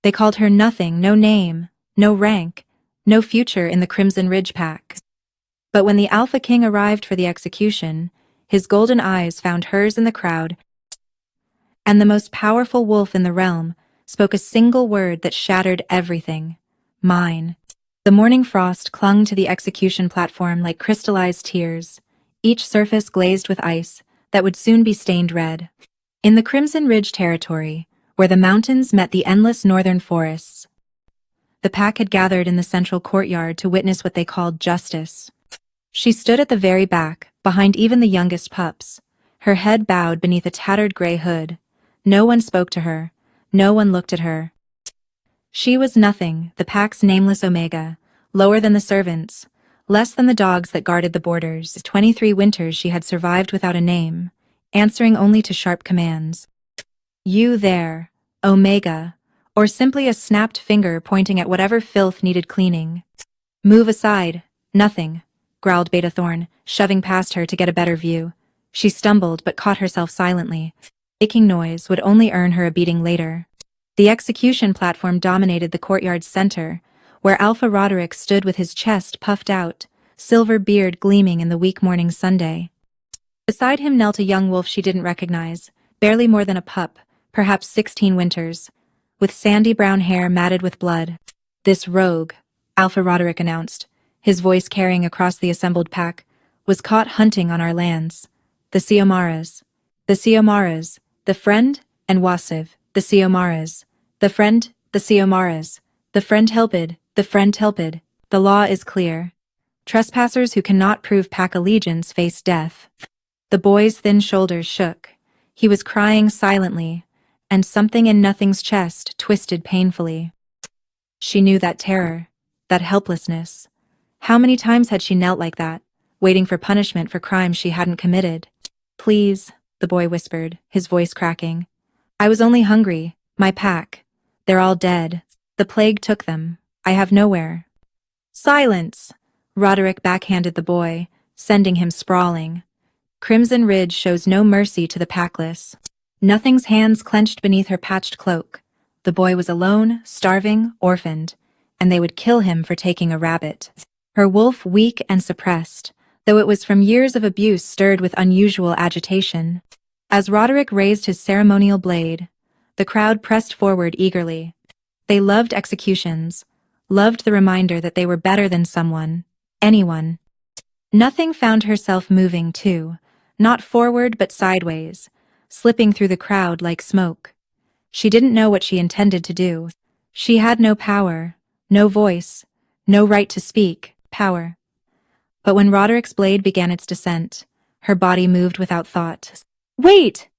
They called her nothing, no name, no rank, no future in the Crimson Ridge Pack. But when the Alpha King arrived for the execution, his golden eyes found hers in the crowd, and the most powerful wolf in the realm spoke a single word that shattered everything. Mine. The morning frost clung to the execution platform like crystallized tears, each surface glazed with ice that would soon be stained red. In the Crimson Ridge territory, where the mountains met the endless northern forests, the pack had gathered in the central courtyard to witness what they called justice. She stood at the very back, behind even the youngest pups, her head bowed beneath a tattered gray hood. No one spoke to her. No one looked at her. She was nothing, the pack's nameless Omega, lower than the servants, less than the dogs that guarded the borders. 23 winters she had survived without a name, answering only to sharp commands. You there, Omega, or simply a snapped finger pointing at whatever filth needed cleaning. Move aside, nothing, growled Beta Thorn, shoving past her to get a better view. She stumbled but caught herself silently. Making noise would only earn her a beating later. The execution platform dominated the courtyard's center, where Alpha Roderick stood with his chest puffed out, silver beard gleaming in the weak morning sunday. Beside him knelt a young wolf she didn't recognize, barely more than a pup, perhaps 16 winters, with sandy brown hair matted with blood. This rogue, Alpha Roderick announced, his voice carrying across the assembled pack, was caught hunting on our lands. The Siomaras. The Siomaras. The friend, and Wasiv. The Siomaras. The friend, the Siomaras. The friend Helpid, the friend Helpid. The law is clear. Trespassers who cannot prove pack allegiance face death. The boy's thin shoulders shook. He was crying silently, and something in Nothing's chest twisted painfully. She knew that terror, that helplessness. How many times had she knelt like that, waiting for punishment for crimes she hadn't committed? Please, the boy whispered, his voice cracking. I was only hungry. My pack. They're all dead. The plague took them. I have nowhere. Silence! Roderick backhanded the boy, sending him sprawling. Crimson Ridge shows no mercy to the packless. Nothing's hands clenched beneath her patched cloak. The boy was alone, starving, orphaned, and they would kill him for taking a rabbit. Her wolf weak and suppressed, though it was from years of abuse stirred with unusual agitation. As Roderick raised his ceremonial blade, the crowd pressed forward eagerly. They loved executions, loved the reminder that they were better than someone, anyone. Nothing found herself moving too, not forward but sideways, slipping through the crowd like smoke. She didn't know what she intended to do. She had no power, no voice, no right to speak, power. But when Roderick's blade began its descent, her body moved without thought. Wait!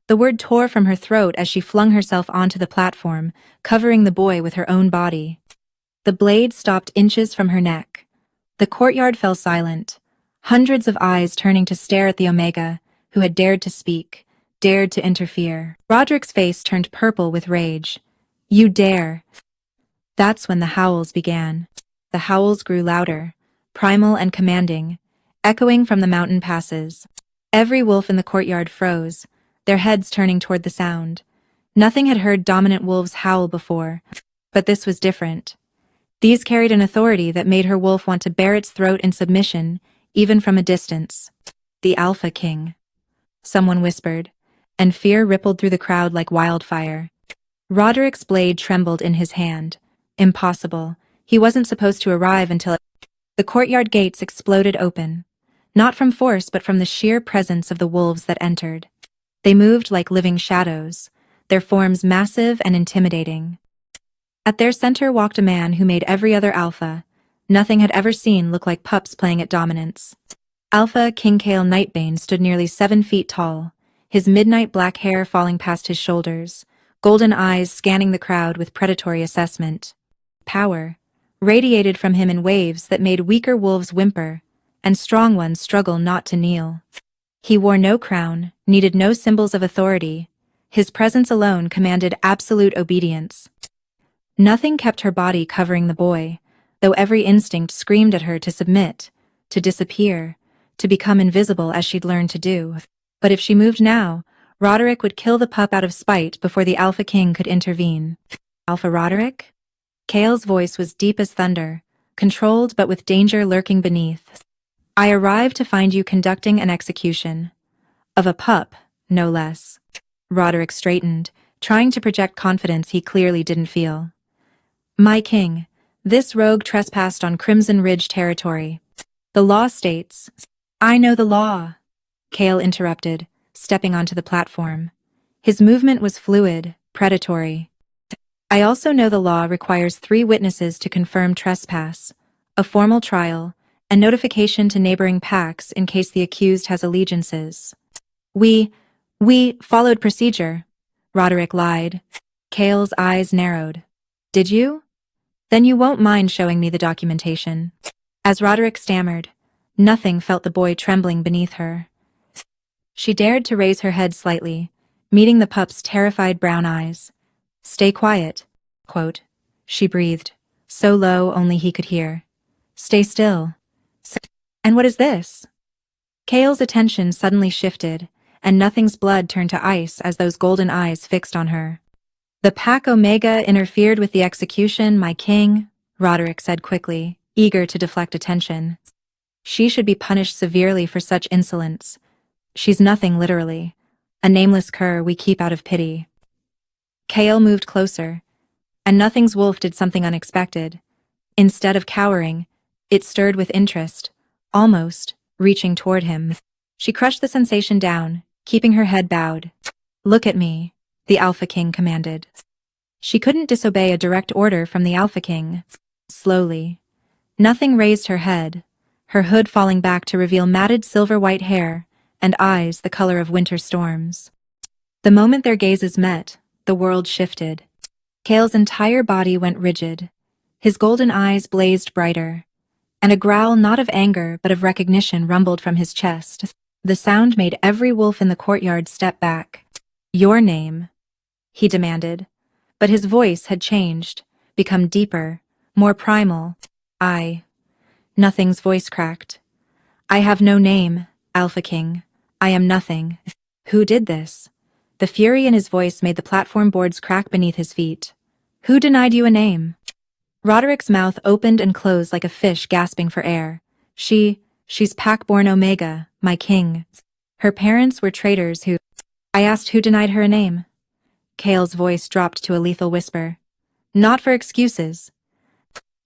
The word tore from her throat as she flung herself onto the platform, covering the boy with her own body. The blade stopped inches from her neck. The courtyard fell silent, hundreds of eyes turning to stare at the Omega, who had dared to speak, dared to interfere. Roderick's face turned purple with rage. You dare! That's when the howls began. The howls grew louder, primal and commanding, echoing from the mountain passes. Every wolf in the courtyard froze, their heads turning toward the sound. Nothing had heard dominant wolves howl before, but this was different. These carried an authority that made her wolf want to bare its throat in submission, even from a distance. The Alpha King. Someone whispered, and fear rippled through the crowd like wildfire. Roderick's blade trembled in his hand. Impossible. He wasn't supposed to arrive until the courtyard gates exploded open. Not from force but from the sheer presence of the wolves that entered. They moved like living shadows, their forms massive and intimidating. At their center walked a man who made every other alpha. Nothing had ever seen look like pups playing at dominance. Alpha Kingkale Nightbane stood nearly 7 feet tall, his midnight black hair falling past his shoulders, golden eyes scanning the crowd with predatory assessment. Power radiated from him in waves that made weaker wolves whimper, and strong ones struggle not to kneel. He wore no crown, needed no symbols of authority. His presence alone commanded absolute obedience. Nothing kept her body covering the boy, though every instinct screamed at her to submit, to disappear, to become invisible as she'd learned to do. But if she moved now, Roderick would kill the pup out of spite before the Alpha King could intervene. Alpha Roderick? Kale's voice was deep as thunder, controlled but with danger lurking beneath. I arrived to find you conducting an execution. Of a pup, no less. Roderick straightened, trying to project confidence he clearly didn't feel. My king, this rogue trespassed on Crimson Ridge territory. The law states— I know the law, Kale interrupted, stepping onto the platform. His movement was fluid, predatory. I also know the law requires 3 witnesses to confirm trespass, a formal trial, and notification to neighboring packs in case the accused has allegiances. We followed procedure, Roderick lied. Kale's eyes narrowed. Did you? Then you won't mind showing me the documentation. As Roderick stammered, nothing felt the boy trembling beneath her. She dared to raise her head slightly, meeting the pup's terrified brown eyes. Stay quiet, quote. She breathed, so low only he could hear. Stay still. And what is this? Kale's attention suddenly shifted, and Nothing's blood turned to ice as those golden eyes fixed on her. The Pack Omega interfered with the execution, my king, Roderick said quickly, eager to deflect attention. She should be punished severely for such insolence. She's nothing literally. A nameless cur we keep out of pity. Kale moved closer, and Nothing's wolf did something unexpected. Instead of cowering, it stirred with interest, almost reaching toward him. She crushed the sensation down, keeping her head bowed. Look at me, the Alpha King commanded. She couldn't disobey a direct order from the Alpha King. Slowly, Nothing raised her head, her hood falling back to reveal matted silver-white hair and eyes the color of winter storms. The moment their gazes met, the world shifted. Kale's entire body went rigid. His golden eyes blazed brighter, and a growl not of anger but of recognition rumbled from his chest. The sound made every wolf in the courtyard step back. Your name, he demanded, but his voice had changed, become deeper, more primal. Nothing's voice cracked. I have no name, Alpha King. I am nothing. Who did this? The fury in his voice made the platform boards crack beneath his feet. Who denied you a name? Roderick's mouth opened and closed like a fish gasping for air. She's Pack-born Omega, my king. Her parents were traitors who— I asked who denied her a name. Kale's voice dropped to a lethal whisper. Not for excuses.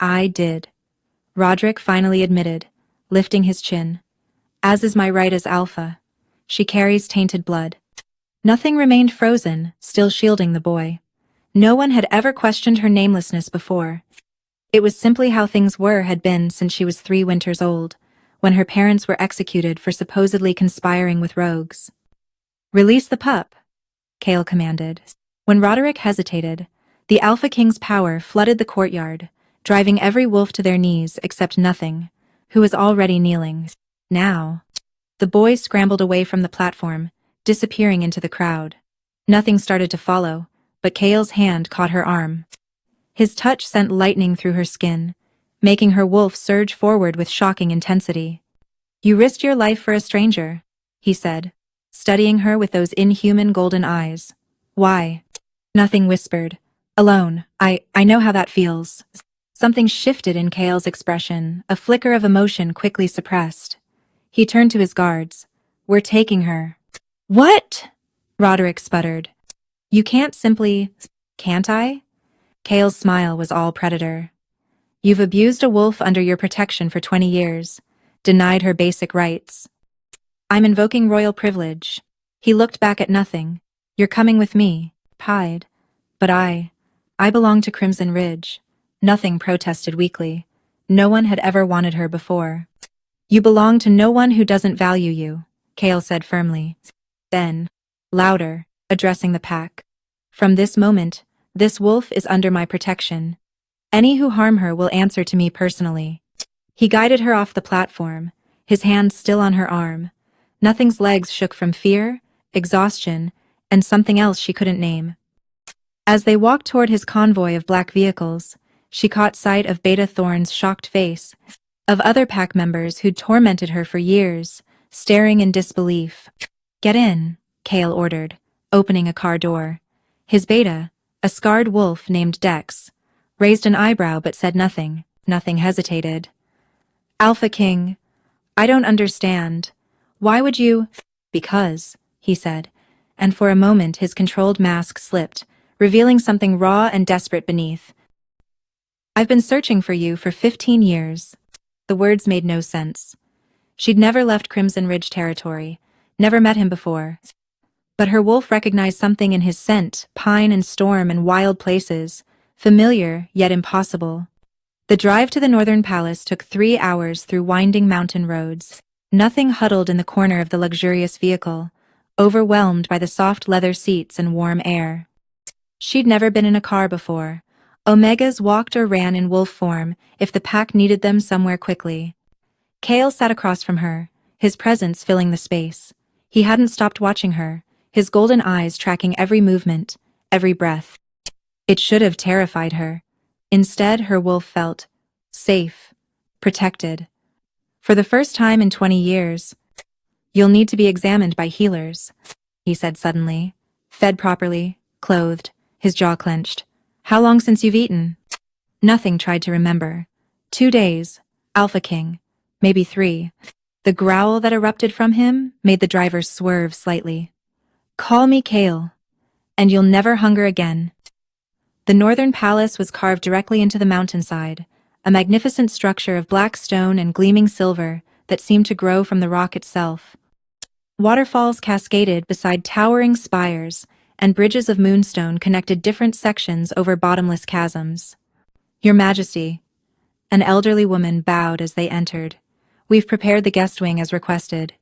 I did. Roderick finally admitted, lifting his chin. As is my right as Alpha. She carries tainted blood. Nothing remained frozen, still shielding the boy. No one had ever questioned her namelessness before. It was simply how things had been since she was 3 winters old, when her parents were executed for supposedly conspiring with rogues. Release the pup, Kale commanded. When Roderick hesitated, the Alpha King's power flooded the courtyard, driving every wolf to their knees except Nothing, who was already kneeling. Now, the boy scrambled away from the platform, disappearing into the crowd. Nothing started to follow, but Kale's hand caught her arm. His touch sent lightning through her skin, making her wolf surge forward with shocking intensity. You risked your life for a stranger, he said, studying her with those inhuman golden eyes. Why? Nothing whispered. Alone, I know how that feels. Something shifted in Kale's expression, a flicker of emotion quickly suppressed. He turned to his guards. We're taking her. What? Roderick sputtered. You can't simply— Can't I? Kale's smile was all predator. You've abused a wolf under your protection for 20 years, denied her basic rights. I'm invoking royal privilege. He looked back at Nothing. You're coming with me, pied. But I belong to Crimson Ridge. Nothing protested weakly. No one had ever wanted her before. You belong to no one who doesn't value you, Kale said firmly. Then, louder, addressing the pack. From this moment, this wolf is under my protection. Any who harm her will answer to me personally. He guided her off the platform, his hand still on her arm. Nothing's legs shook from fear, exhaustion, and something else she couldn't name. As they walked toward his convoy of black vehicles, she caught sight of Beta Thorn's shocked face, of other pack members who'd tormented her for years, staring in disbelief. Get in, Kale ordered, opening a car door. His Beta, A scarred wolf named Dex raised an eyebrow but said nothing. Nothing hesitated. Alpha King, I don't understand. Why would you? Because, he said, and for a moment his controlled mask slipped, revealing something raw and desperate beneath. I've been searching for you for 15 years. The words made no sense. She'd never left Crimson Ridge territory, never met him before. But her wolf recognized something in his scent, pine and storm and wild places, familiar yet impossible. The drive to the Northern Palace took 3 hours through winding mountain roads. Nothing huddled in the corner of the luxurious vehicle, overwhelmed by the soft leather seats and warm air. She'd never been in a car before. Omegas walked or ran in wolf form if the pack needed them somewhere quickly. Kale sat across from her, his presence filling the space. He hadn't stopped watching her, his golden eyes tracking every movement, every breath. It should have terrified her. Instead, her wolf felt safe, protected. For the first time in 20 years, you'll need to be examined by healers, he said suddenly. Fed properly, clothed, his jaw clenched. How long since you've eaten? Nothing tried to remember. 2 days, Alpha King, maybe 3. The growl that erupted from him made the driver swerve slightly. Call me Kale, and you'll never hunger again. The Northern Palace was carved directly into the mountainside, a magnificent structure of black stone and gleaming silver that seemed to grow from the rock itself. Waterfalls cascaded beside towering spires, and bridges of moonstone connected different sections over bottomless chasms. Your Majesty, an elderly woman bowed as they entered. We've prepared the guest wing as requested.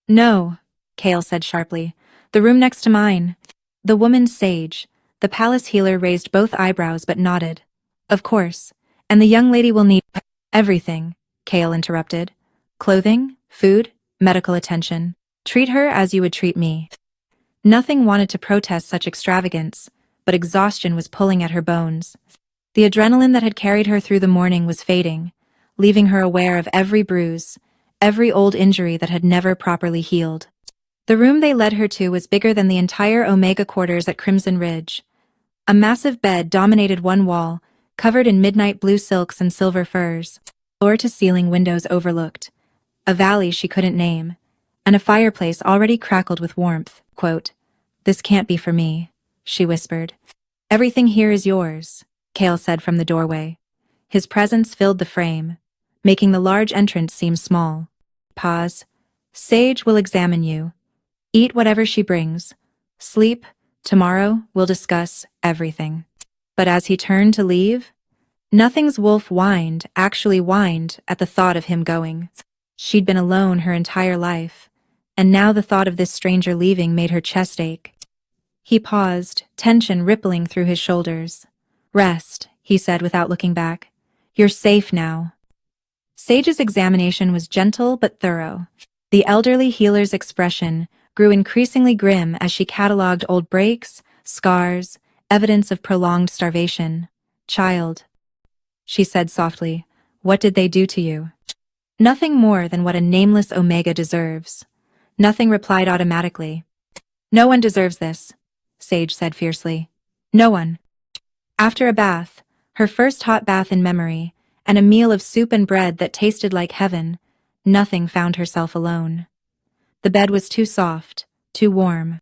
No, Kale said sharply. The room next to mine. The woman's sage. The palace healer raised both eyebrows but nodded. Of course. And the young lady will need everything, Kale interrupted. Clothing, food, medical attention. Treat her as you would treat me. Nothing wanted to protest such extravagance, but exhaustion was pulling at her bones. The adrenaline that had carried her through the morning was fading, leaving her aware of every bruise, every old injury that had never properly healed. The room they led her to was bigger than the entire Omega quarters at Crimson Ridge. A massive bed dominated one wall, covered in midnight blue silks and silver furs. Floor-to-ceiling windows overlooked a valley she couldn't name, and a fireplace already crackled with warmth. Quote, "This can't be for me," she whispered. "Everything here is yours," Kale said from the doorway. His presence filled the frame, making the large entrance seem small. Pause. Sage will examine you. Eat whatever she brings. Sleep. Tomorrow we'll discuss everything. But as he turned to leave, Nothing's wolf whined, actually whined, at the thought of him going. She'd been alone her entire life, and now the thought of this stranger leaving made her chest ache. He paused, tension rippling through his shoulders. "Rest," he said without looking back. "You're safe now." Sage's examination was gentle but thorough. The elderly healer's expression grew increasingly grim as she catalogued old breaks, scars, evidence of prolonged starvation. "Child," she said softly, "what did they do to you?" "Nothing more than what a nameless Omega deserves." Nothing replied automatically. "No one deserves this," Sage said fiercely. "No one." After a bath, her first hot bath in memory, and a meal of soup and bread that tasted like heaven, Nothing found herself alone. The bed was too soft, too warm.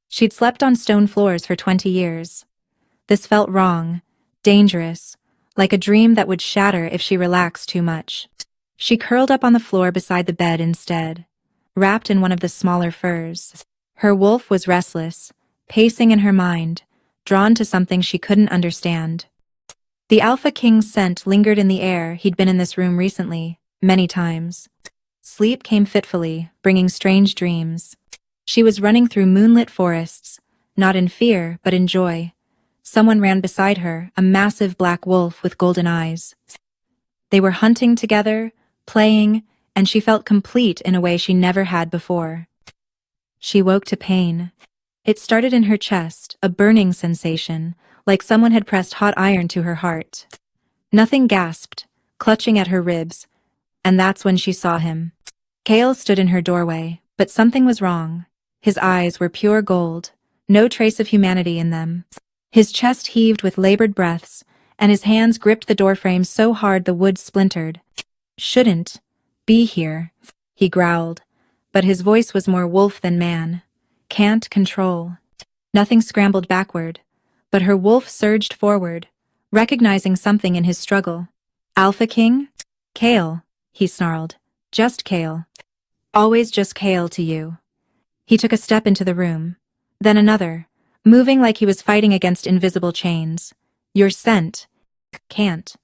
She'd slept on stone floors for 20 years. This felt wrong, dangerous, like a dream that would shatter if she relaxed too much. She curled up on the floor beside the bed instead, wrapped in one of the smaller furs. Her wolf was restless, pacing in her mind, drawn to something she couldn't understand. The Alpha King's scent lingered in the air. He'd been in this room recently, many times. Sleep came fitfully, bringing strange dreams. She was running through moonlit forests, not in fear, but in joy. Someone ran beside her, a massive black wolf with golden eyes. They were hunting together, playing, and she felt complete in a way she never had before. She woke to pain. It started in her chest, a burning sensation, like someone had pressed hot iron to her heart. Nothing gasped, clutching at her ribs, and that's when she saw him. Kale stood in her doorway, but something was wrong. His eyes were pure gold, no trace of humanity in them. His chest heaved with labored breaths, and his hands gripped the doorframe so hard the wood splintered. Shouldn't be here, he growled, but his voice was more wolf than man. Can't control. Nothing scrambled backward, but her wolf surged forward, recognizing something in his struggle. Alpha King? Kale, he snarled. Just Kale. Always just Kale to you. He took a step into the room, then another, moving like he was fighting against invisible chains. You're sent. Can't.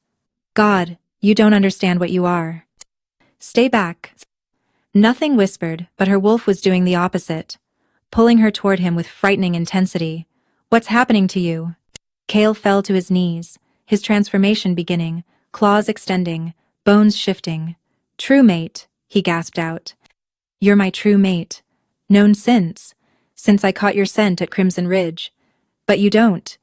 God, you don't understand what you are. Stay back. Nothing whispered, but her wolf was doing the opposite, pulling her toward him with frightening intensity. What's happening to you? Kale fell to his knees, his transformation beginning, claws extending, bones shifting. True mate, he gasped out. You're my true mate. Known since I caught your scent at Crimson Ridge. But you don't.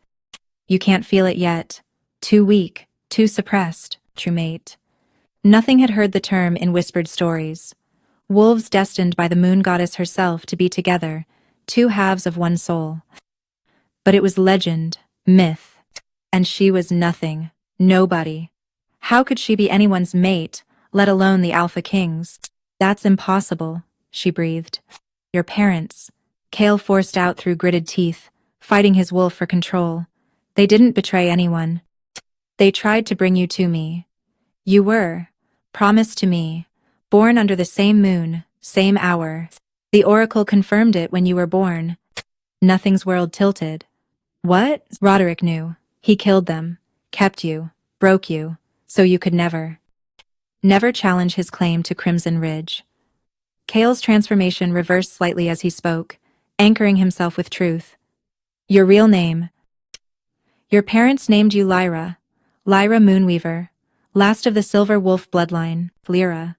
You can't feel it yet. Too weak, too suppressed, true mate. Nothing had heard the term in whispered stories. Wolves destined by the moon goddess herself to be together, two halves of one soul. But it was legend, myth, and she was nothing, nobody. How could she be anyone's mate, let alone the Alpha King's? That's impossible, she breathed. Your parents. Kale forced out through gritted teeth, fighting his wolf for control. They didn't betray anyone. They tried to bring you to me. You were, promised to me, born under the same moon, same hour. The oracle confirmed it when you were born. Nothing's world tilted. What? Roderick knew. He killed them, kept you, broke you, so you could never challenge his claim to Crimson Ridge. Kale's transformation reversed slightly as he spoke, anchoring himself with truth. Your real name. Your parents named you Lyra. Lyra Moonweaver, last of the Silver Wolf bloodline, Lyra.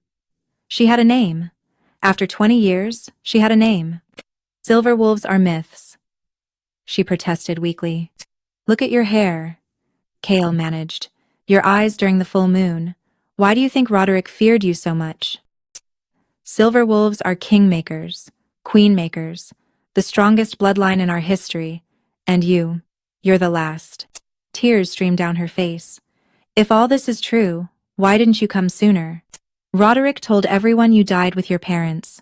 She had a name. After 20 years, she had a name. Silver wolves are myths. She protested weakly. Look at your hair. Kale managed. Your eyes during the full moon. Why do you think Roderick feared you so much? Silver wolves are kingmakers, queenmakers, the strongest bloodline in our history, and you're the last. Tears streamed down her face. If all this is true, why didn't you come sooner? Roderick told everyone you died with your parents.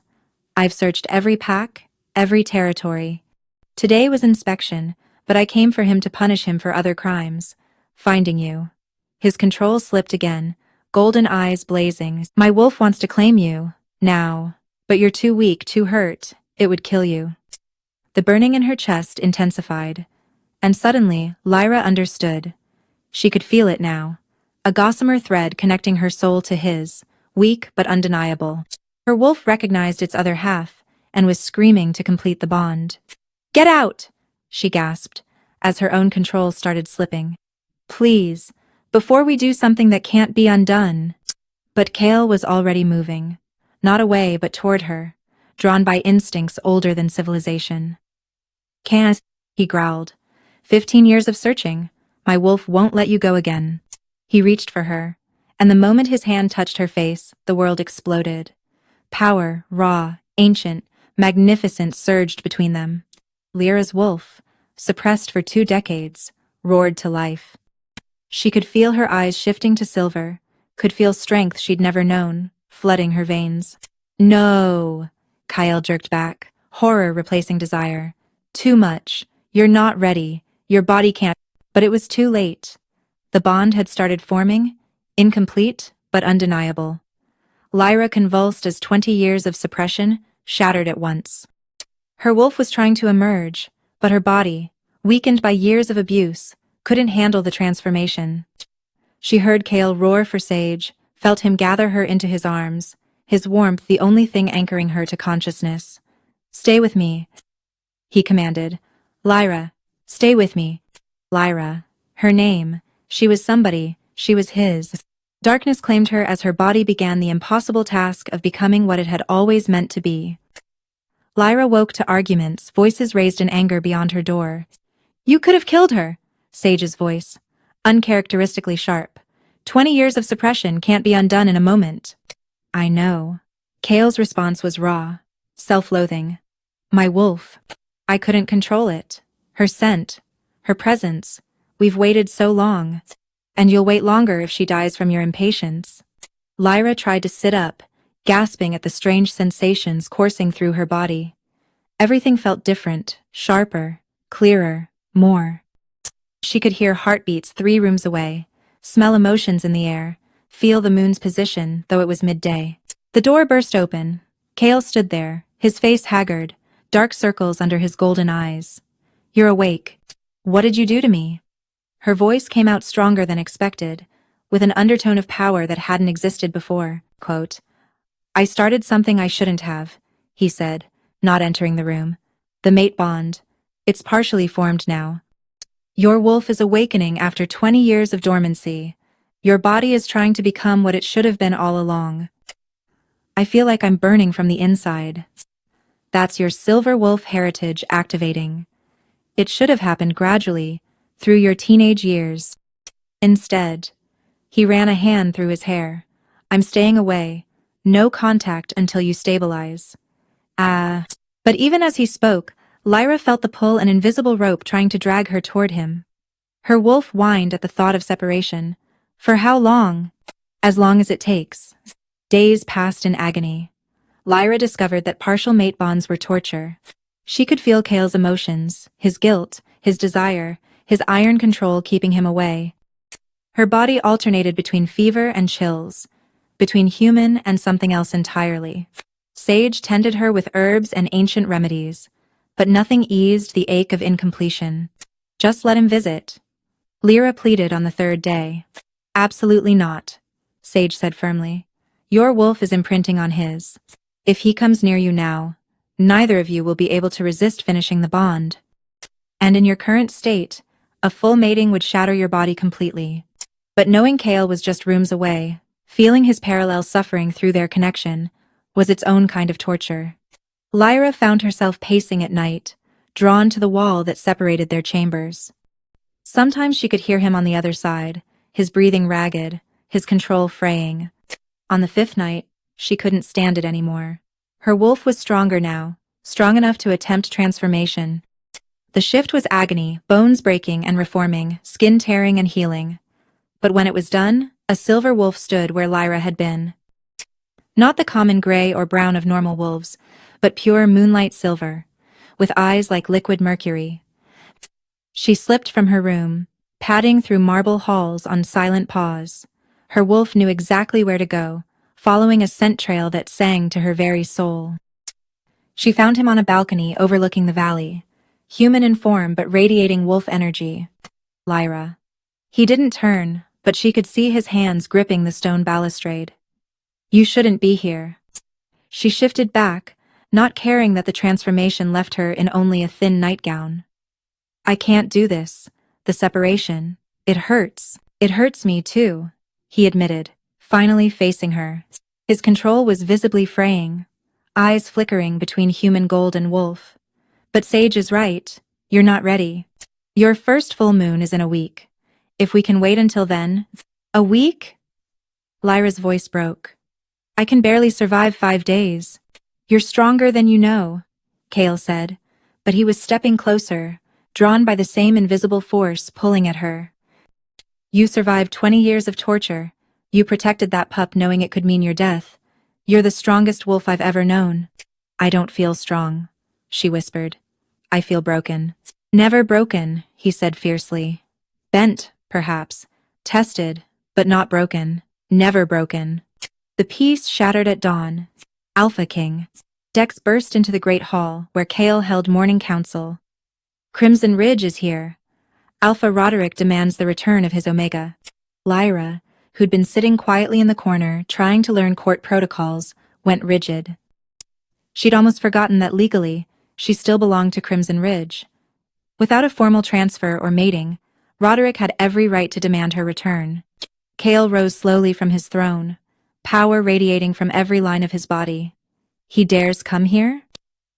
I've searched every pack, every territory. Today was inspection, but I came for him to punish him for other crimes. Finding you. His control slipped again, golden eyes blazing. My wolf wants to claim you, now. But you're too weak, too hurt. It would kill you. The burning in her chest intensified. And suddenly, Lyra understood. She could feel it now. A gossamer thread connecting her soul to his, weak but undeniable. Her wolf recognized its other half, and was screaming to complete the bond. Get out! She gasped, as her own control started slipping. Please, before we do something that can't be undone. But Kale was already moving. Not away but toward her, drawn by instincts older than civilization. Can't, he growled. 15 years of searching. My wolf won't let you go again. He reached for her, and the moment his hand touched her face, the world exploded. Power, raw, ancient, magnificent surged between them. Lyra's wolf, suppressed for 2 decades, roared to life. She could feel her eyes shifting to silver, could feel strength she'd never known, flooding her veins. No, Kyle jerked back, horror replacing desire. Too much. You're not ready. Your body can't. But it was too late. The bond had started forming, incomplete but undeniable. Lyra convulsed as 20 years of suppression shattered at once. Her wolf was trying to emerge, but her body, weakened by years of abuse, couldn't handle the transformation. She heard Kale roar for Sage, felt him gather her into his arms, his warmth the only thing anchoring her to consciousness. Stay with me, he commanded. Lyra, stay with me. Lyra. Her name. She was somebody. She was his. Darkness claimed her as her body began the impossible task of becoming what it had always meant to be. Lyra woke to arguments, voices raised in anger beyond her door. You could have killed her, Sage's voice, uncharacteristically sharp. 20 years of suppression can't be undone in a moment. I know. Kale's response was raw, self-loathing. My wolf. I couldn't control it. Her scent. Her presence. We've waited so long. And you'll wait longer if she dies from your impatience. Lyra tried to sit up, gasping at the strange sensations coursing through her body. Everything felt different, sharper, clearer, more. She could hear heartbeats 3 rooms away, smell emotions in the air, feel the moon's position, though it was midday. The door burst open. Kale stood there, his face haggard, dark circles under his golden eyes. You're awake. What did you do to me? Her voice came out stronger than expected, with an undertone of power that hadn't existed before. Quote, I started something I shouldn't have, he said, not entering the room. The mate bond. It's partially formed now. Your wolf is awakening after 20 years of dormancy. Your body is trying to become what it should have been all along. I feel like I'm burning from the inside. That's your silver wolf heritage activating. It should have happened gradually, through your teenage years. Instead, he ran a hand through his hair. I'm staying away. No contact until you stabilize. But even as he spoke, Lyra felt the pull an invisible rope trying to drag her toward him. Her wolf whined at the thought of separation. For how long? As long as it takes. Days passed in agony. Lyra discovered that partial mate bonds were torture. She could feel Kale's emotions, his guilt, his desire, his iron control keeping him away. Her body alternated between fever and chills, between human and something else entirely. Sage tended her with herbs and ancient remedies, but nothing eased the ache of incompletion. Just let him visit. Lyra pleaded on the 3rd day. Absolutely not, Sage said firmly. Your wolf is imprinting on his. If he comes near you now, neither of you will be able to resist finishing the bond. And in your current state, a full mating would shatter your body completely. But knowing Kale was just rooms away, feeling his parallel suffering through their connection, was its own kind of torture. Lyra found herself pacing at night, drawn to the wall that separated their chambers. Sometimes she could hear him on the other side, his breathing ragged, his control fraying. On the 5th night, she couldn't stand it anymore. Her wolf was stronger now, strong enough to attempt transformation. The shift was agony, bones breaking and reforming, skin tearing and healing. But when it was done, a silver wolf stood where Lyra had been. Not the common gray or brown of normal wolves, but pure moonlight silver, with eyes like liquid mercury. She slipped from her room, padding through marble halls on silent paws. Her wolf knew exactly where to go, following a scent trail that sang to her very soul. She found him on a balcony overlooking the valley, human in form but radiating wolf energy. Lyra. He didn't turn, but she could see his hands gripping the stone balustrade. You shouldn't be here. She shifted back, not caring that the transformation left her in only a thin nightgown. I can't do this. The separation. It hurts. It hurts me too, he admitted, finally facing her. His control was visibly fraying, eyes flickering between human gold and wolf. But Sage is right. You're not ready. Your first full moon is in a week. If we can wait until then. A week? Lyra's voice broke. I can barely survive 5 days. You're stronger than you know, Kale said, but he was stepping closer, drawn by the same invisible force pulling at her. You survived 20 years of torture. You protected that pup knowing it could mean your death. You're the strongest wolf I've ever known. I don't feel strong, she whispered. I feel broken. Never broken, he said fiercely. Bent, perhaps. Tested, but not broken. Never broken. The peace shattered at dawn. Alpha King. Dex burst into the great hall, where Kale held morning council. Crimson Ridge is here. Alpha Roderick demands the return of his Omega. Lyra, who'd been sitting quietly in the corner, trying to learn court protocols, went rigid. She'd almost forgotten that legally, she still belonged to Crimson Ridge. Without a formal transfer or mating, Roderick had every right to demand her return. Kale rose slowly from his throne, power radiating from every line of his body. He dares come here?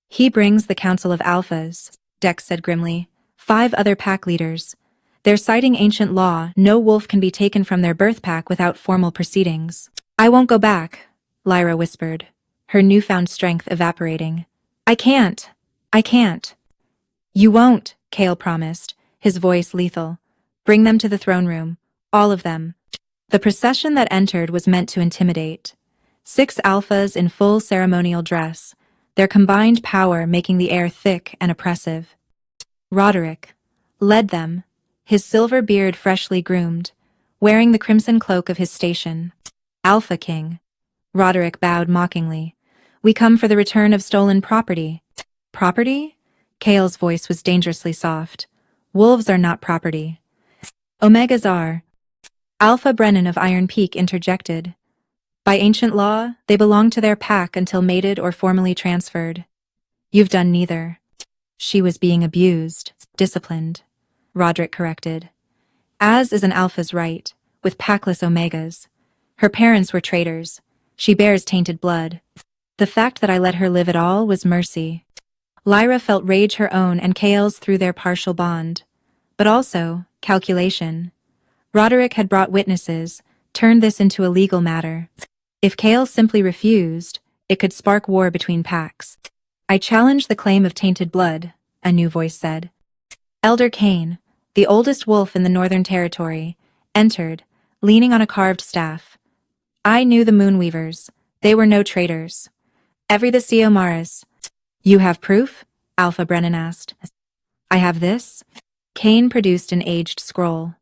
He brings the Council of Alphas, Dex said grimly. 5 other pack leaders. They're citing ancient law. No wolf can be taken from their birth pack without formal proceedings. I won't go back, Lyra whispered, her newfound strength evaporating. I can't. You won't, Kale promised, his voice lethal. Bring them to the throne room. All of them. The procession that entered was meant to intimidate. 6 alphas in full ceremonial dress, their combined power making the air thick and oppressive. Roderick led them, his silver beard freshly groomed, wearing the crimson cloak of his station. Alpha King. Roderick bowed mockingly. We come for the return of stolen property. Property? Kale's voice was dangerously soft. Wolves are not property. Omegas are. Alpha Brennan of Iron Peak interjected. By ancient law, they belong to their pack until mated or formally transferred. You've done neither. She was being abused, disciplined. Roderick corrected. As is an alpha's right, with packless omegas. Her parents were traitors. She bears tainted blood. The fact that I let her live at all was mercy. Lyra felt rage her own and Kale's through their partial bond. But also, calculation. Roderick had brought witnesses, turned this into a legal matter. If Kale simply refused, it could spark war between packs. I challenge the claim of tainted blood, a new voice said. Elder Kane, the oldest wolf in the Northern Territory, entered, leaning on a carved staff. I knew the Moonweavers. They were no traitors. Every the Siomaris. You have proof? Alpha Brennan asked. I have this. Kane produced an aged scroll.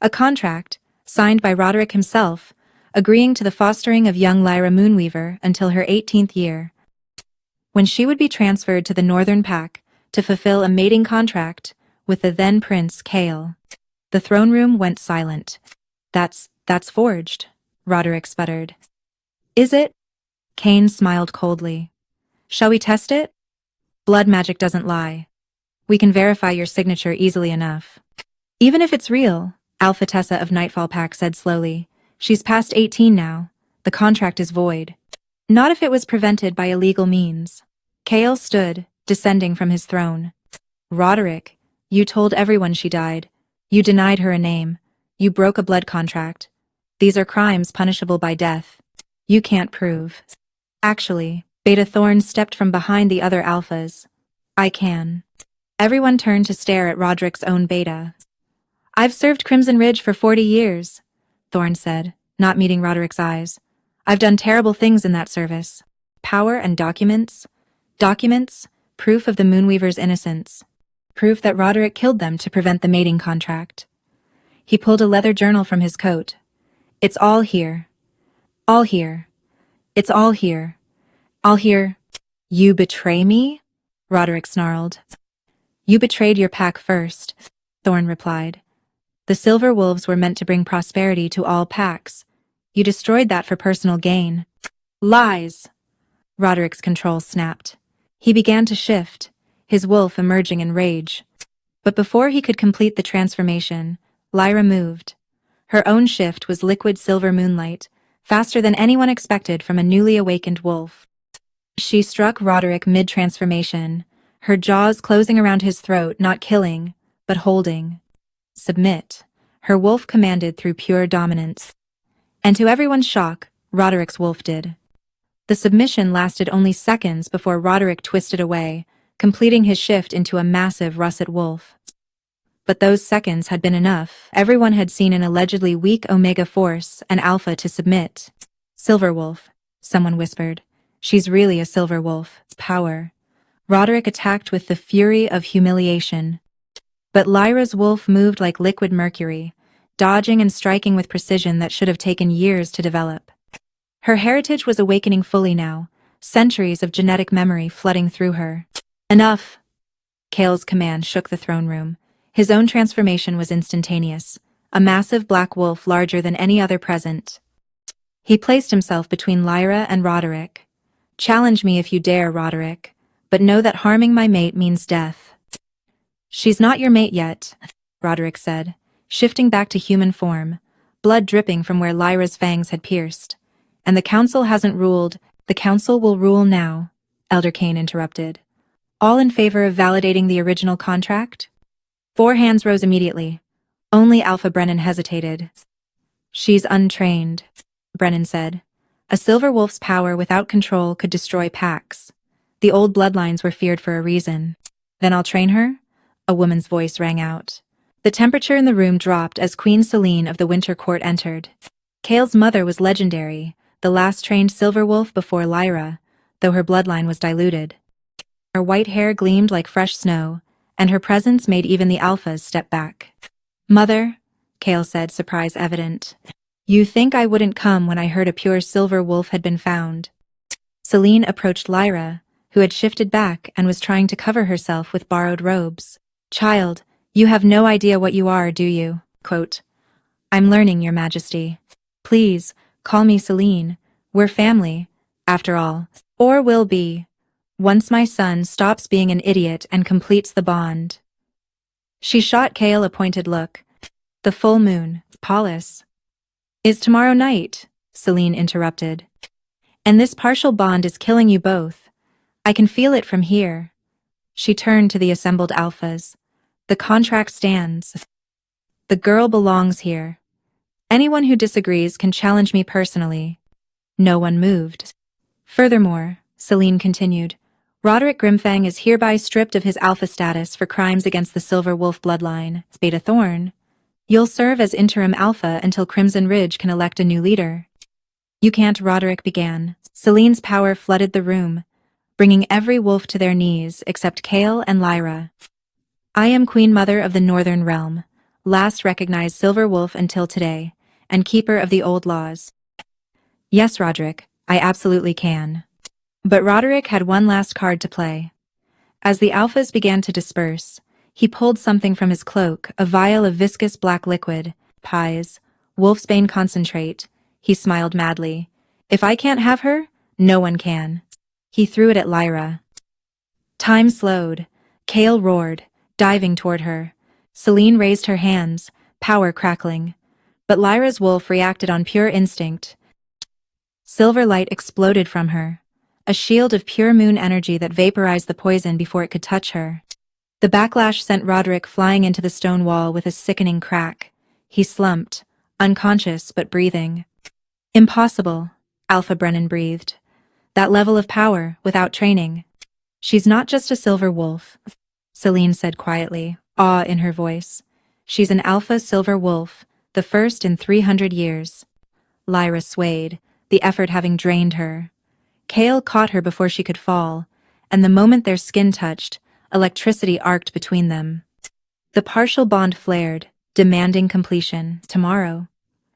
A contract, signed by Roderick himself, agreeing to the fostering of young Lyra Moonweaver until her 18th year, when she would be transferred to the Northern Pack to fulfill a mating contract with the then Prince Kale. The throne room went silent. That's forged, Roderick sputtered. Is it? Kane smiled coldly. Shall we test it? Blood magic doesn't lie. We can verify your signature easily enough. Even if it's real, Alpha Tessa of Nightfall Pack said slowly. She's past 18 now. The contract is void. Not if it was prevented by illegal means. Kale stood, descending from his throne. Roderick, you told everyone she died. You denied her a name. You broke a blood contract. These are crimes punishable by death. You can't prove. Actually, Beta Thorn stepped from behind the other alphas. I can. Everyone turned to stare at Roderick's own Beta. I've served Crimson Ridge for 40 years, Thorn said, not meeting Roderick's eyes. I've done terrible things in that service. Power and documents. Documents, proof of the Moonweaver's innocence. Proof that Roderick killed them to prevent the mating contract. He pulled a leather journal from his coat. It's all here. All here. It's all here. All here. You betray me? Roderick snarled. You betrayed your pack first, Thorn replied. The Silver Wolves were meant to bring prosperity to all packs. You destroyed that for personal gain. Lies! Roderick's control snapped. He began to shift, his wolf emerging in rage. But before he could complete the transformation, Lyra moved. Her own shift was liquid silver moonlight, faster than anyone expected from a newly awakened wolf. She struck Roderick mid-transformation, her jaws closing around his throat, not killing, but holding. Submit, her wolf commanded through pure dominance. And to everyone's shock, Roderick's wolf did. The submission lasted only seconds before Roderick twisted away, completing his shift into a massive russet wolf. But those seconds had been enough. Everyone had seen an allegedly weak Omega force an alpha to submit. Silver Wolf, someone whispered. She's really a Silver Wolf. Power. Roderick attacked with the fury of humiliation. But Lyra's wolf moved like liquid mercury, dodging and striking with precision that should have taken years to develop. Her heritage was awakening fully now, centuries of genetic memory flooding through her. Enough! Kale's command shook the throne room. His own transformation was instantaneous, a massive black wolf larger than any other present. He placed himself between Lyra and Roderick. Challenge me if you dare, Roderick, but know that harming my mate means death. She's not your mate yet, Roderick said, shifting back to human form, blood dripping from where Lyra's fangs had pierced. And the council hasn't ruled. The council will rule now, Elder Kane interrupted. All in favor of validating the original contract? 4 hands rose immediately. Only Alpha Brennan hesitated. She's untrained, Brennan said. A Silver Wolf's power without control could destroy packs. The old bloodlines were feared for a reason. Then I'll train her? a woman's voice rang out. The temperature in the room dropped as Queen Selene of the Winter Court entered. Kale's mother was legendary, the last trained silver wolf before Lyra, though her bloodline was diluted. Her white hair gleamed like fresh snow, and her presence made even the alphas step back. "Mother," Kale said, surprise evident. "You think I wouldn't come when I heard a pure silver wolf had been found?" Selene approached Lyra, who had shifted back and was trying to cover herself with borrowed robes. "Child, you have no idea what you are, do you?" Quote, "I'm learning, Your Majesty. Please, call me Selene. We're family, after all. Or will be, once my son stops being an idiot and completes the bond." She shot Kale a pointed look. "The full moon, Paulus, is tomorrow night," Selene interrupted. "And this partial bond is killing you both. I can feel it from here." She turned to the assembled alphas. "The contract stands. The girl belongs here. Anyone who disagrees can challenge me personally." No one moved. "Furthermore," Selene continued, "Roderick Grimfang is hereby stripped of his alpha status for crimes against the Silver Wolf bloodline. Beta Thorn, you'll serve as interim alpha until Crimson Ridge can elect a new leader." "You can't," Roderick began. Selene's power flooded the room, bringing every wolf to their knees except Kale and Lyra. "I am Queen Mother of the Northern Realm, last recognized Silver Wolf until today, and keeper of the old laws." "Yes, Roderick, I absolutely can." But Roderick had one last card to play. As the alphas began to disperse, he pulled something from his cloak, a vial of viscous black liquid, pies, wolfsbane concentrate. He smiled madly. "If I can't have her, no one can." He threw it at Lyra. Time slowed. Kale roared, diving toward her. Selene raised her hands, power crackling. But Lyra's wolf reacted on pure instinct. Silver light exploded from her, a shield of pure moon energy that vaporized the poison before it could touch her. The backlash sent Roderick flying into the stone wall with a sickening crack. He slumped, unconscious but breathing. "Impossible," Alpha Brennan breathed. "That level of power, without training." "She's not just a silver wolf," Selene said quietly, awe in her voice. "She's an alpha silver wolf, the first in 300 years. Lyra swayed, the effort having drained her. Kale caught her before she could fall, and the moment their skin touched, electricity arced between them. The partial bond flared, demanding completion. "Tomorrow,"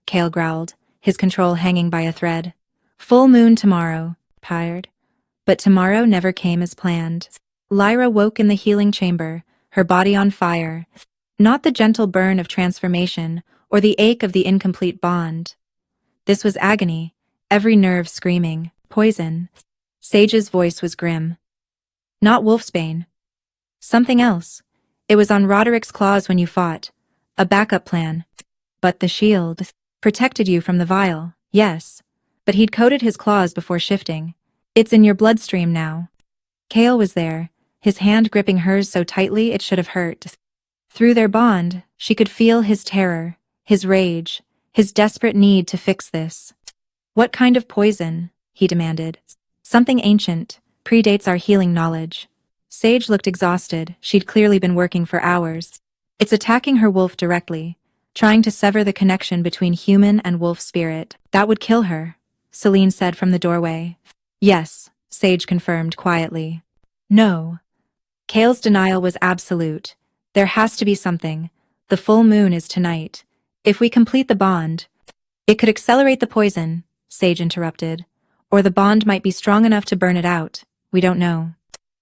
Kale growled, his control hanging by a thread. "Full moon tomorrow," tired. But tomorrow never came as planned. Lyra woke in the healing chamber, her body on fire. Not the gentle burn of transformation or the ache of the incomplete bond. This was agony, every nerve screaming, poison. Sage's voice was grim. "Not wolfsbane. Something else. It was on Roderick's claws when you fought. A backup plan. But the shield protected you from the vial, yes. But he'd coated his claws before shifting. It's in your bloodstream now." Kale was there, his hand gripping hers so tightly it should have hurt. Through their bond, she could feel his terror, his rage, his desperate need to fix this. "What kind of poison?" he demanded. "Something ancient, predates our healing knowledge." Sage looked exhausted. She'd clearly been working for hours. "It's attacking her wolf directly, trying to sever the connection between human and wolf spirit. That would kill her," Selene said from the doorway. "Yes," Sage confirmed quietly. "No." Kale's denial was absolute. "There has to be something. The full moon is tonight. If we complete the bond..." "It could accelerate the poison," Sage interrupted. "Or the bond might be strong enough to burn it out. We don't know."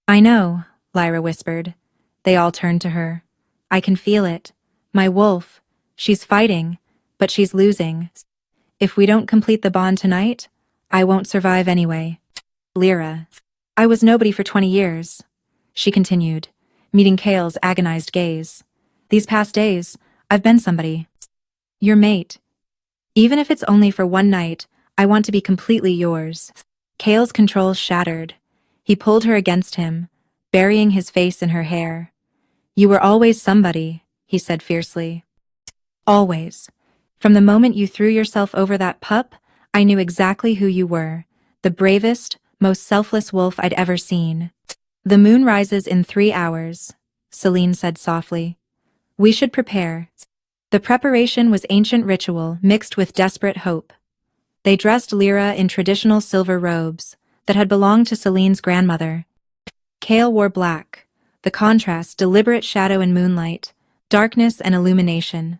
"I know," Lyra whispered. They all turned to her. "I can feel it. My wolf. She's fighting, but she's losing. If we don't complete the bond tonight, I won't survive anyway." "Lyra. I was nobody for 20 years," she continued, meeting Kale's agonized gaze. "These past days, I've been somebody. Your mate. Even if it's only for one night, I want to be completely yours." Kale's control shattered. He pulled her against him, burying his face in her hair. "You were always somebody," he said fiercely. "Always. From the moment you threw yourself over that pup, I knew exactly who you were. The bravest, most selfless wolf I'd ever seen." "The moon rises in 3 hours," Celine said softly. We should prepare. The preparation was ancient ritual mixed with desperate hope. They dressed Lyra in traditional silver robes that had belonged to Celine's grandmother. Kale wore black, the contrast deliberate shadow and moonlight, darkness and illumination.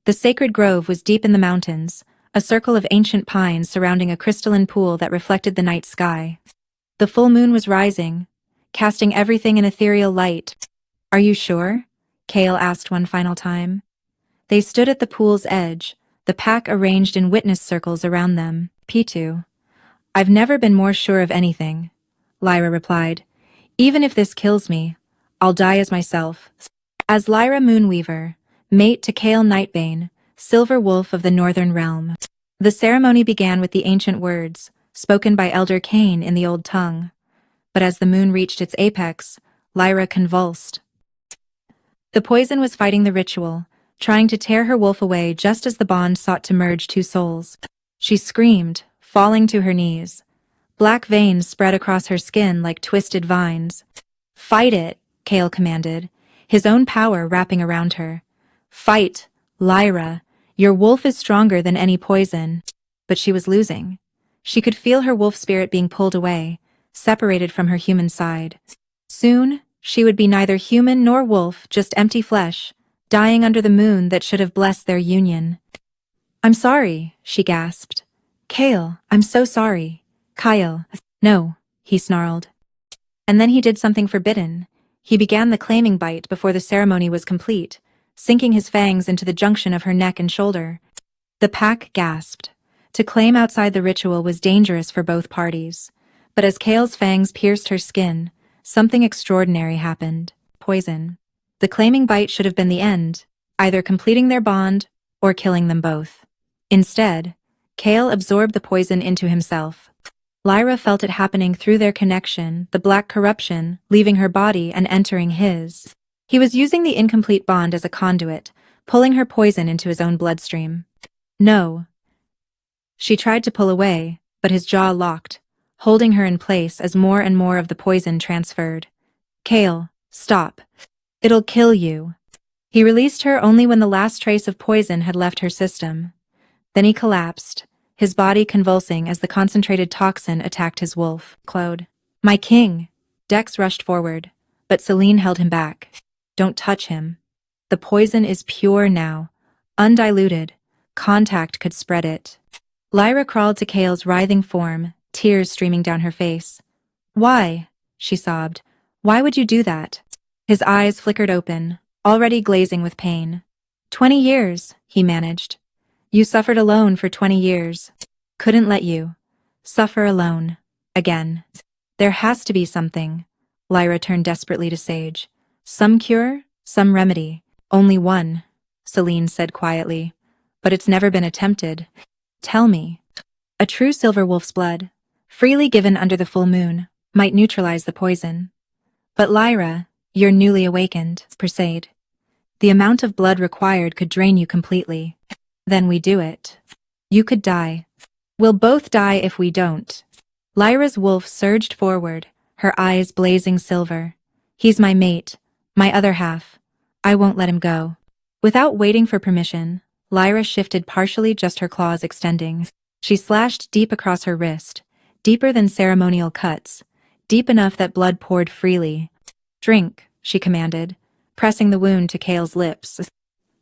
The sacred grove was deep in the mountains, a circle of ancient pines surrounding a crystalline pool that reflected the night sky. The full moon was rising, casting everything in ethereal light. Are you sure? Kale asked one final time. They stood at the pool's edge, the pack arranged in witness circles around them. Pitu. I've never been more sure of anything, Lyra replied. Even if this kills me, I'll die as myself. As Lyra Moonweaver, mate to Kale Nightbane, Silver Wolf of the Northern Realm. The ceremony began with the ancient words, spoken by Elder Cain in the old tongue. But as the moon reached its apex, Lyra convulsed. The poison was fighting the ritual, trying to tear her wolf away just as the bond sought to merge two souls. She screamed, falling to her knees. Black veins spread across her skin like twisted vines. Fight it, Kale commanded, his own power wrapping around her. Fight, Lyra. Your wolf is stronger than any poison. But she was losing. She could feel her wolf spirit being pulled away, separated from her human side. Soon, she would be neither human nor wolf, just empty flesh, dying under the moon that should have blessed their union. I'm sorry, she gasped. Kale, I'm so sorry. Kyle. No, he snarled. And then he did something forbidden. He began the claiming bite before the ceremony was complete, sinking his fangs into the junction of her neck and shoulder. The pack gasped. To claim outside the ritual was dangerous for both parties. But as Kale's fangs pierced her skin, something extraordinary happened. Poison. The claiming bite should have been the end, either completing their bond or killing them both. Instead, Kale absorbed the poison into himself. Lyra felt it happening through their connection, the black corruption, leaving her body and entering his. He was using the incomplete bond as a conduit, pulling her poison into his own bloodstream. No. She tried to pull away, but his jaw locked, holding her in place as more and more of the poison transferred. Kale, stop. It'll kill you. He released her only when the last trace of poison had left her system. Then he collapsed, his body convulsing as the concentrated toxin attacked his wolf. Claude. My king! Dex rushed forward, but Celine held him back. Don't touch him. The poison is pure now, undiluted. Contact could spread it. Lyra crawled to Kale's writhing form, tears streaming down her face. Why? She sobbed. Why would you do that? His eyes flickered open, already glazing with pain. 20 years, he managed. You suffered alone for 20 years. Couldn't let you suffer alone. Again. There has to be something. Lyra turned desperately to Sage. Some cure, some remedy. Only one, Celine said quietly. But it's never been attempted. Tell me. A true silver wolf's blood, freely given under the full moon, might neutralize the poison. But Lyra, you're newly awakened, Perseid. The amount of blood required could drain you completely. Then we do it. You could die. We'll both die if we don't. Lyra's wolf surged forward, her eyes blazing silver. He's my mate, my other half. I won't let him go. Without waiting for permission, Lyra shifted partially, just her claws extending. She slashed deep across her wrist, deeper than ceremonial cuts, deep enough that blood poured freely. Drink, she commanded, pressing the wound to Kale's lips.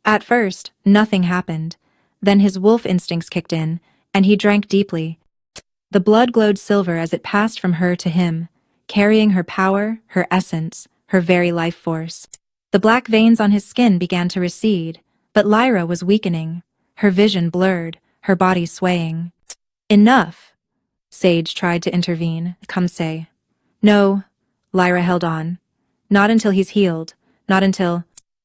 At first, nothing happened. Then his wolf instincts kicked in, and he drank deeply. The blood glowed silver as it passed from her to him, carrying her power, her essence, her very life force. The black veins on his skin began to recede, but Lyra was weakening, her vision blurred, her body swaying. Enough! Sage tried to intervene. Come say. No, Lyra held on. Not until he's healed, not until...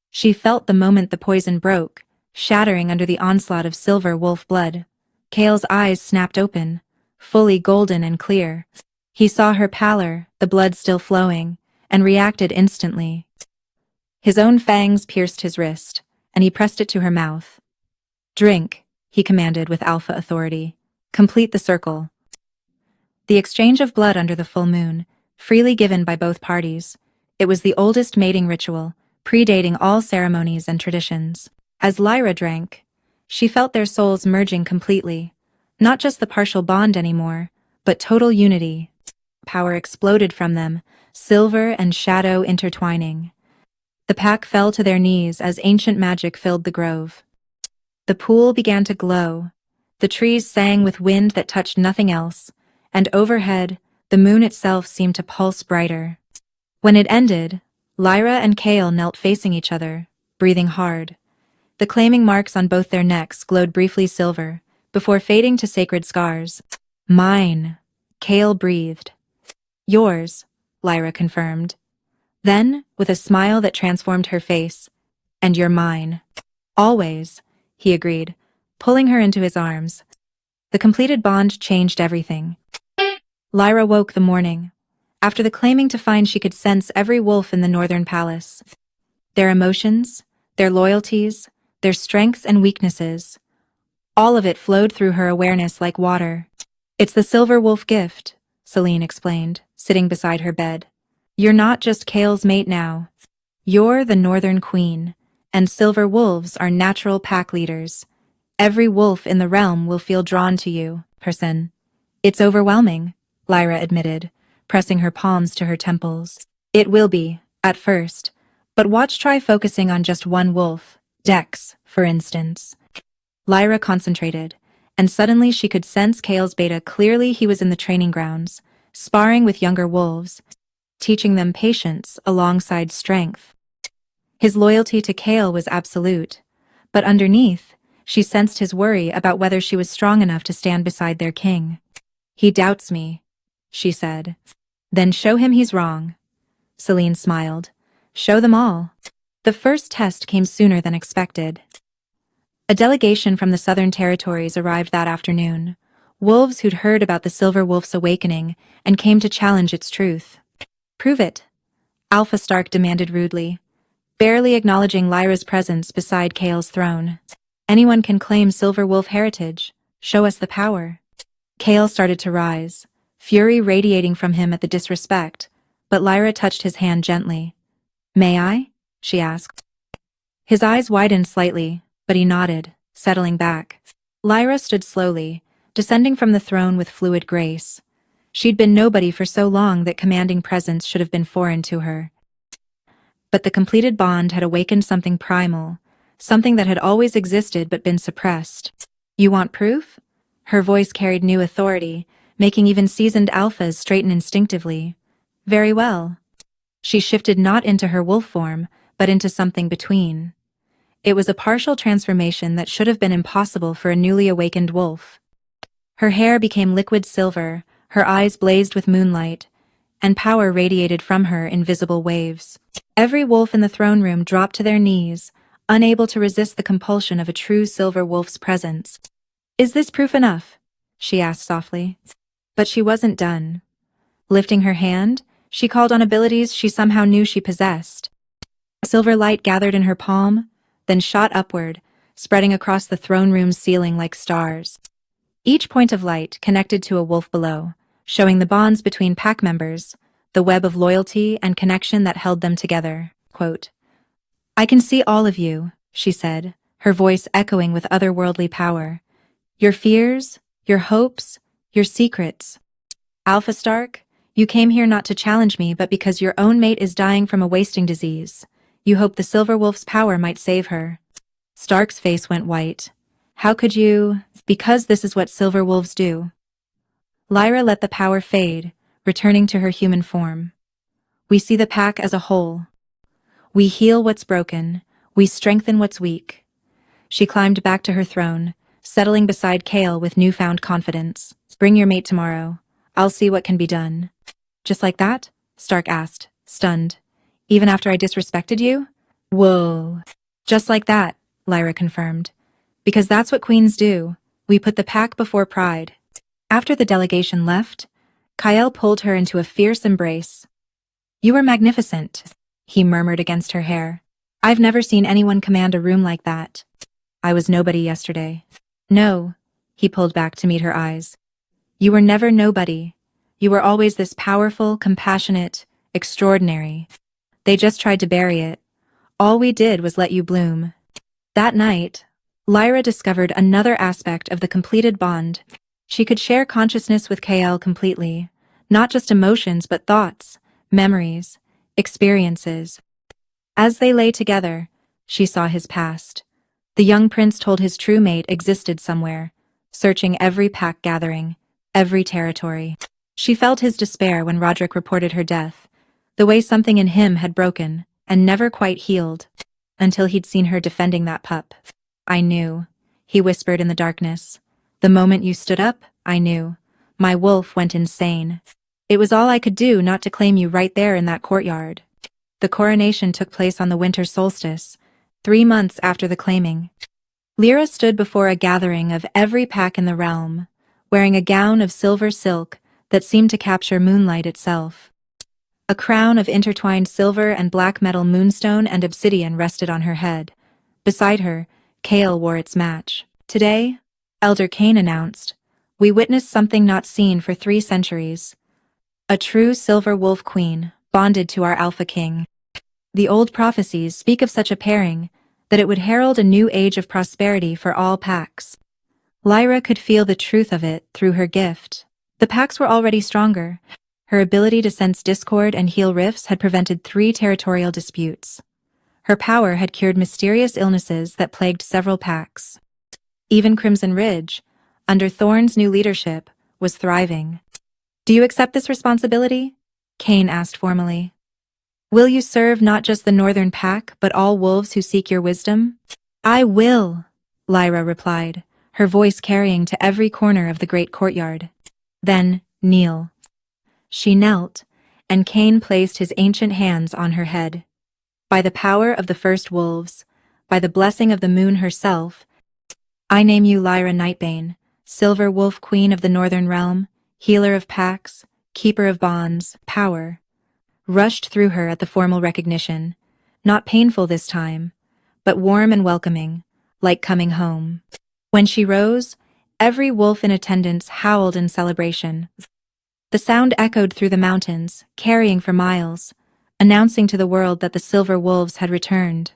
She felt the moment the poison broke, shattering under the onslaught of silver wolf blood. Kale's eyes snapped open, fully golden and clear. He saw her pallor, the blood still flowing, and reacted instantly. His own fangs pierced his wrist, and he pressed it to her mouth. Drink, he commanded with alpha authority. Complete the circle. The exchange of blood under the full moon, freely given by both parties. It was the oldest mating ritual, predating all ceremonies and traditions. As Lyra drank, she felt their souls merging completely. Not just the partial bond anymore, but total unity. Power exploded from them, silver and shadow intertwining. The pack fell to their knees as ancient magic filled the grove. The pool began to glow. The trees sang with wind that touched nothing else, and overhead, the moon itself seemed to pulse brighter. When it ended, Lyra and Kale knelt facing each other, breathing hard. The claiming marks on both their necks glowed briefly silver, before fading to sacred scars. Mine, Kale breathed. Yours, Lyra confirmed. Then, with a smile that transformed her face, and you're mine. Always, he agreed, pulling her into his arms. The completed bond changed everything. Lyra woke the morning, after the claiming to find she could sense every wolf in the northern palace. Their emotions, their loyalties, their strengths and weaknesses. All of it flowed through her awareness like water. It's the silver wolf gift, Celine explained, sitting beside her bed. You're not just Kale's mate now. You're the Northern Queen, and silver wolves are natural pack leaders. Every wolf in the realm will feel drawn to you, person. It's overwhelming, Lyra admitted, pressing her palms to her temples. It will be, at first, but try focusing on just one wolf, Dex, for instance. Lyra concentrated, and suddenly she could sense Kale's beta clearly. He was in the training grounds, sparring with younger wolves, teaching them patience alongside strength. His loyalty to Kale was absolute, but underneath, she sensed his worry about whether she was strong enough to stand beside their king. He doubts me, she said. Then show him he's wrong. Celine smiled. Show them all. The first test came sooner than expected. A delegation from the Southern Territories arrived that afternoon, wolves who'd heard about the Silver Wolf's awakening and came to challenge its truth. Prove it, Alpha Stark demanded rudely, barely acknowledging Lyra's presence beside Kale's throne. Anyone can claim Silver Wolf heritage. Show us the power. Kale started to rise, fury radiating from him at the disrespect, but Lyra touched his hand gently. May I? She asked. His eyes widened slightly, but he nodded, settling back. Lyra stood slowly, descending from the throne with fluid grace. She'd been nobody for so long that commanding presence should have been foreign to her. But the completed bond had awakened something primal, something that had always existed but been suppressed. You want proof? Her voice carried new authority, making even seasoned alphas straighten instinctively. Very well. She shifted not into her wolf form, but into something between. It was a partial transformation that should have been impossible for a newly awakened wolf. Her hair became liquid silver, her eyes blazed with moonlight, and power radiated from her in visible waves. Every wolf in the throne room dropped to their knees, unable to resist the compulsion of a true silver wolf's presence. Is this proof enough? She asked softly. But she wasn't done. Lifting her hand, she called on abilities she somehow knew she possessed. Silver light gathered in her palm, then shot upward, spreading across the throne room's ceiling like stars. Each point of light connected to a wolf below, showing the bonds between pack members, the web of loyalty and connection that held them together. Quote, I can see all of you, she said, her voice echoing with otherworldly power. Your fears, your hopes, your secrets. Alpha Stark, you came here not to challenge me but because your own mate is dying from a wasting disease. You hope the Silver Wolf's power might save her. Stark's face went white. How could you? Because this is what silver wolves do. Lyra let the power fade, returning to her human form. We see the pack as a whole. We heal what's broken. We strengthen what's weak. She climbed back to her throne, settling beside Kale with newfound confidence. Bring your mate tomorrow. I'll see what can be done. Just like that? Stark asked, stunned. Even after I disrespected you? Whoa. Just like that, Lyra confirmed. Because that's what queens do. We put the pack before pride. After the delegation left, Kyle pulled her into a fierce embrace. You were magnificent, he murmured against her hair. I've never seen anyone command a room like that. I was nobody yesterday. No, he pulled back to meet her eyes. You were never nobody. You were always this powerful, compassionate, extraordinary. They just tried to bury it. All we did was let you bloom. That night, Lyra discovered another aspect of the completed bond. She could share consciousness with Kael completely, not just emotions but thoughts, memories, experiences. As they lay together, she saw his past. The young prince told his true mate existed somewhere, searching every pack gathering, every territory. She felt his despair when Roderick reported her death, the way something in him had broken and never quite healed, until he'd seen her defending that pup. I knew, he whispered in the darkness. The moment you stood up, I knew. My wolf went insane. It was all I could do not to claim you right there in that courtyard. The coronation took place on the winter solstice, 3 months after the claiming. Lyra stood before a gathering of every pack in the realm, wearing a gown of silver silk that seemed to capture moonlight itself. A crown of intertwined silver and black metal moonstone and obsidian rested on her head. Beside her, Kael wore its match. Today, Elder Cain announced, we witnessed something not seen for 3 centuries. A true silver wolf queen, bonded to our Alpha King. The old prophecies speak of such a pairing, that it would herald a new age of prosperity for all packs. Lyra could feel the truth of it through her gift. The packs were already stronger. Her ability to sense discord and heal rifts had prevented 3 territorial disputes. Her power had cured mysterious illnesses that plagued several packs. Even Crimson Ridge, under Thorn's new leadership, was thriving. Do you accept this responsibility? Cain asked formally. Will you serve not just the northern pack but all wolves who seek your wisdom? I will, Lyra replied, her voice carrying to every corner of the great courtyard. Then, kneel. She knelt, and Cain placed his ancient hands on her head. By the power of the first wolves, by the blessing of the moon herself, I name you Lyra Nightbane, Silver Wolf Queen of the Northern Realm, healer of packs, keeper of bonds, power. Rushed through her at the formal recognition, not painful this time, but warm and welcoming, like coming home. When she rose, every wolf in attendance howled in celebration. The sound echoed through the mountains, carrying for miles, announcing to the world that the silver wolves had returned.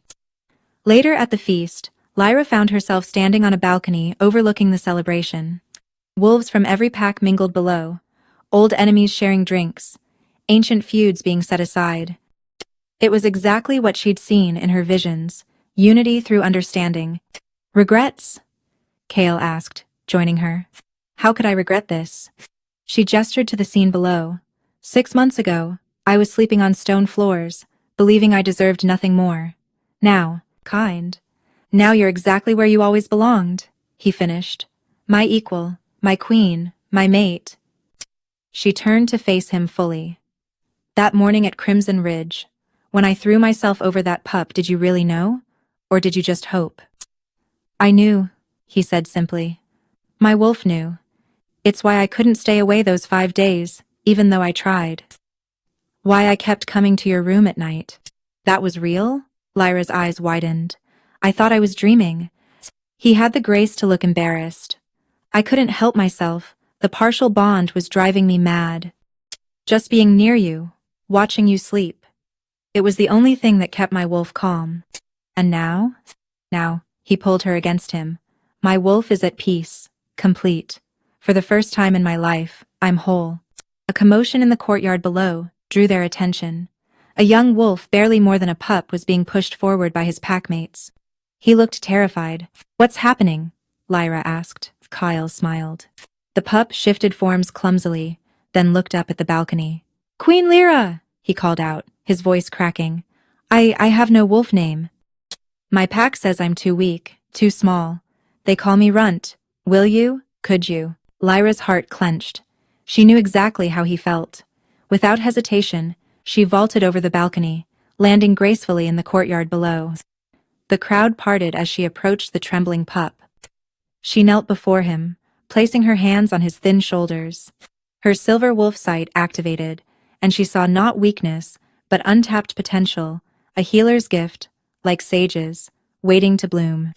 Later at the feast, Lyra found herself standing on a balcony overlooking the celebration. Wolves from every pack mingled below, old enemies sharing drinks, ancient feuds being set aside. It was exactly what she'd seen in her visions, unity through understanding. Regrets? Kael asked, joining her. How could I regret this? She gestured to the scene below. 6 months ago, I was sleeping on stone floors, believing I deserved nothing more. Now, now you're exactly where you always belonged, he finished. My equal, my queen, my mate. She turned to face him fully. That morning at Crimson Ridge, when I threw myself over that pup, did you really know? Or did you just hope? I knew, he said simply. My wolf knew. It's why I couldn't stay away those 5 days, even though I tried. Why I kept coming to your room at night. That was real? Lyra's eyes widened. I thought I was dreaming. He had the grace to look embarrassed. I couldn't help myself. The partial bond was driving me mad. Just being near you, watching you sleep. It was the only thing that kept my wolf calm. And now? Now, he pulled her against him. My wolf is at peace, complete. For the first time in my life, I'm whole. A commotion in the courtyard below drew their attention. A young wolf, barely more than a pup, was being pushed forward by his packmates. He looked terrified. What's happening? Lyra asked. Kyle smiled. The pup shifted forms clumsily, then looked up at the balcony. Queen Lyra! He called out, his voice cracking. I have no wolf name. My pack says I'm too weak, too small. They call me Runt. Will you? Could you? Lyra's heart clenched. She knew exactly how he felt. Without hesitation, she vaulted over the balcony, landing gracefully in the courtyard below. The crowd parted as she approached the trembling pup. She knelt before him, placing her hands on his thin shoulders. Her silver wolf sight activated, and she saw not weakness, but untapped potential, a healer's gift, like sages, waiting to bloom.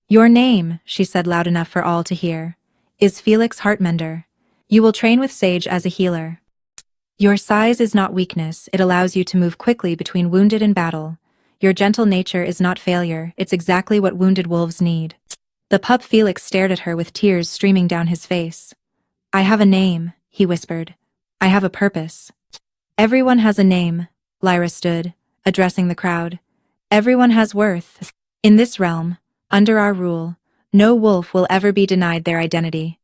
Your name, she said loud enough for all to hear, is Felix Heartmender. You will train with Sage as a healer. Your size is not weakness, it allows you to move quickly between wounded and battle. Your gentle nature is not failure, it's exactly what wounded wolves need. The pup Felix stared at her with tears streaming down his face. I have a name, he whispered. I have a purpose. Everyone has a name, Lyra stood, addressing the crowd. Everyone has worth. In this realm, under our rule, no wolf will ever be denied their identity.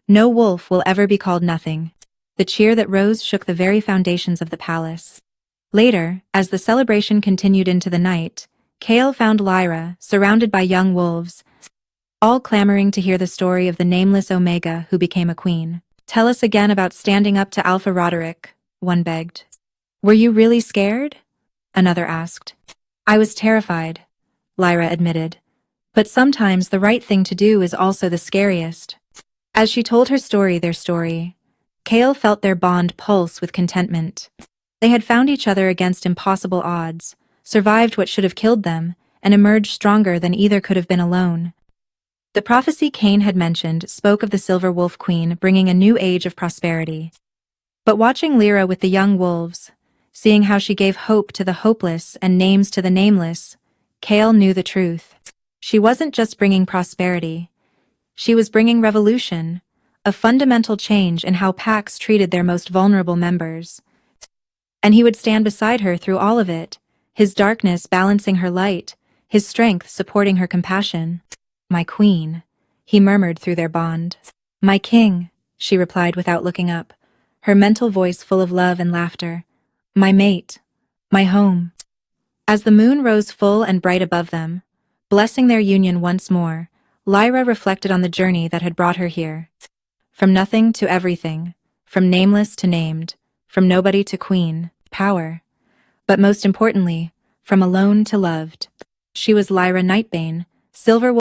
No wolf will ever be called nothing. The cheer that rose shook the very foundations of the palace. Later, as the celebration continued into the night, Kale found Lyra, surrounded by young wolves, all clamoring to hear the story of the nameless Omega who became a queen. Tell us again about standing up to Alpha Roderick, one begged. Were you really scared? Another asked. I was terrified, Lyra admitted. But sometimes the right thing to do is also the scariest. As she told her story, their story, Kale felt their bond pulse with contentment. They had found each other against impossible odds, survived what should have killed them, and emerged stronger than either could have been alone. The prophecy Cain had mentioned spoke of the Silver Wolf Queen bringing a new age of prosperity. But watching Lyra with the young wolves, seeing how she gave hope to the hopeless and names to the nameless, Kale knew the truth. She wasn't just bringing prosperity. She was bringing revolution, a fundamental change in how packs treated their most vulnerable members. And he would stand beside her through all of it, his darkness balancing her light, his strength supporting her compassion. My queen, he murmured through their bond. My king, she replied without looking up, her mental voice full of love and laughter. My mate, my home. As the moon rose full and bright above them, blessing their union once more, Lyra reflected on the journey that had brought her here. From nothing to everything, from nameless to named, from nobody to queen, power. But most importantly, from alone to loved. She was Lyra Nightbane, Silver